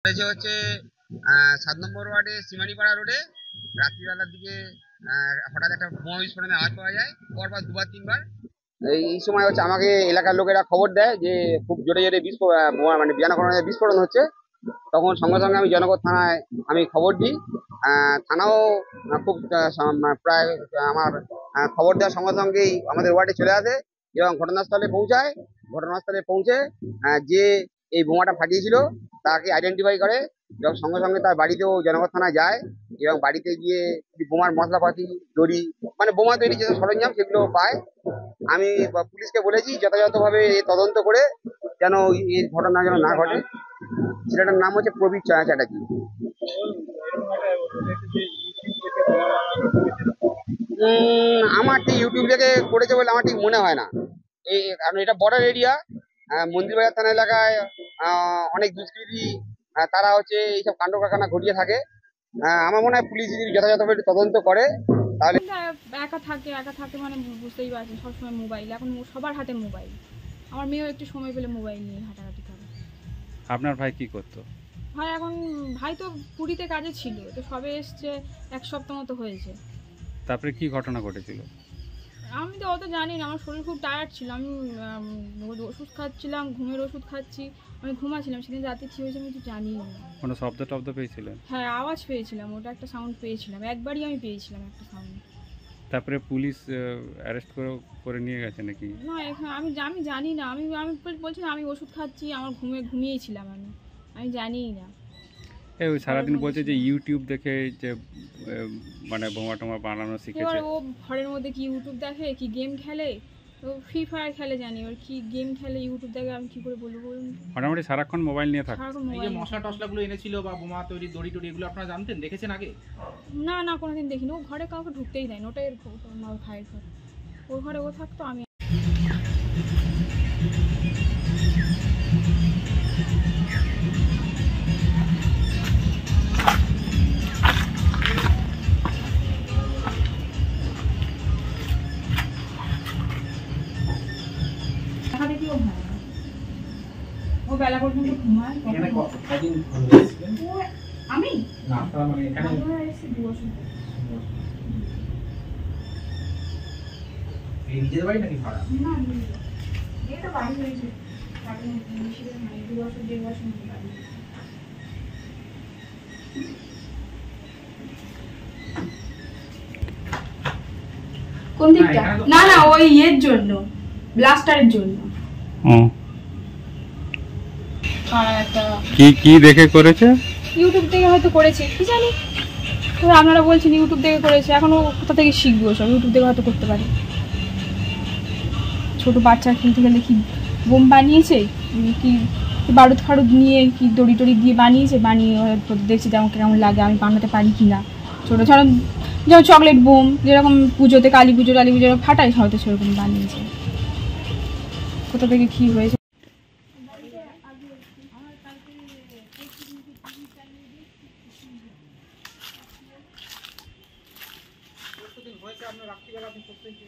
হয়েছে হচ্ছে 7 নম্বর ওয়ার্ডে সিমারিপাড়া রোডে রাত্রিবেলার দিকে হঠাৎ একটা বোমা বিস্ফোরণের আওয়াজ পাওয়া যায়। পরপর দুবার তিনবার এই সময় হচ্ছে আমাকে এলাকার লোকেরা খবর দেয় যে খুব জোরে জোরে বোমা মানে বিয়ানাকরণের বিস্ফোরণ হচ্ছে। তখন সঙ্গে সঙ্গে আমি জনপদ থানায় আমি খবর দিই। থানাও খুব প্রায় আমার খবর দেওয়ার সঙ্গে সঙ্গেই আমাদের ওয়ার্ডে চলে আসে এবং ঘটনাস্থলে পৌঁছায়। ঘটনাস্থলে পৌঁছে যে এই বোমাটা ফাটিয়েছিল তাকে আইডেন্টিফাই করে এবং সঙ্গে সঙ্গে তার বাড়িতেও জনপদ থানায় যায় এবং বাড়িতে গিয়ে বোমার মশলাপাতি, দড়ি, মানে বোমা তৈরি যে সরঞ্জাম সেগুলো পায়। আমি পুলিশকে বলেছি যথাযথভাবে তদন্ত করে যেন এই ঘটনা যেন না ঘটে। ছেলেটার নাম হচ্ছে প্রবীর চ্যাটার্জি। আমার ঠিক ইউটিউব থেকে করেছে বলে আমার ঠিক মনে হয় না। এই কারণ এটা বর্ডার এরিয়া, মন্দিরবাজার থানা এলাকায় অনেক দুষ্কৃতী তারা হচ্ছে এইসব কাণ্ড কারখানা ঘটিয়ে থাকে। আমার মনে হয় পুলিশ যদি যথাযথভাবে তদন্ত করে তাহলে। একা থাকে মানে বুঝতেই পারছেন, সবসময় মোবাইল, এখন সবার হাতে মোবাইল। আমার মেয়েও একটু সময় পেলে মোবাইল নিয়ে হাঁটাহাঁটি করে। আপনার ভাই কি করতো? ভাই তো পুরীতে কাজে ছিল, তো সবে এসছে, 1 সপ্তাহ মতো হয়েছে। তারপরে কি ঘটনা ঘটেছিল? আমি তো অত জানি না, আমার শরীর খুব টায়ার্ড ছিল। আমি ওষুধ খাচ্ছিলাম, ঘুমের ওষুধ খাচ্ছি, আমি ঘুমাচ্ছিলাম। সেদিন রাতে কি হয়েছে আমি কিছু জানি না। কোনো শব্দ টব্দ পেয়েছিলেন? হ্যাঁ, আওয়াজ পেয়েছিলাম, ওটা একটা সাউন্ড পেয়েছিলাম, একবারই আমি পেয়েছিলাম একটা সাউন্ড। তারপরে পুলিশ অ্যারেস্ট করে নিয়ে গেছে নাকি? না, এখানে আমি জানি না। আমি আমি বলছি না, আমি ওষুধ খাচ্ছি, আমার ঘুমিয়েছিলাম। আমি জানিই না। ওই সারাদিন বলছে যে ইউটিউব দেখে যে মানে বোমা টোমা বানানো শিখেছে। এবার ও ঘরের মধ্যে কি ইউটিউব দেখে, কি গেম খেলে, ও ফ্রি ফায়ার খেলে, জানি। ওর কি গেম খেলে, ইউটিউব দেখে, আমি কি করে বলবো বলুন? মোটামুটি সারাক্ষণ মোবাইল নিয়ে থাকে। এই যে মশলা টসলাগুলো এনেছিল বা বোমা তৈরি দড়ি টড়ি, এগুলো আপনারা জানতেন, দেখেছেন আগে? না, কোনোদিন দেখিনি। ও ঘরে কাউকে ঢুকতেই দেয় না। ওটাই আমার ভাইয়ের ঘর, ওর ঘরে ও থাকতো। আমি ও বেলা পর্যন্ত ঘুমায়। আমি নিজের বাড়ি নাকি ভাড়া? না, এটা বাড়ি হয়েছে। কোন দিকটা? না, ওই ইয়ের জন্য, ব্লাস্টারের জন্য। কি দেখে করেছে? ইউটিউব থেকে হয়তো করেছে, কি জানি। তো আপনারা বলছেন ইউটিউব থেকে করেছে, এখন ও কোথা থেকে শিখবো সব? ইউটিউব থেকে হয়তো করতে পারে। ছোট বাচ্চা খেলতে গেলে কি বোম বানিয়েছে, কি বারুদ ফারুদ নিয়ে কি দড়ি টড়ি দিয়ে বানিয়ে দেখছি যেমন কেমন লাগে, আমি বানাতে পারি কি না। ছোটো যেমন চকলেট বোম যেরকম পুজোতে, কালী পুজো ফাটাই, হয়তো সেরকম বানিয়েছে। কোথা থেকে কি হয়েছে। আপনার রাত্রিবেলা আপনি করতেন কি?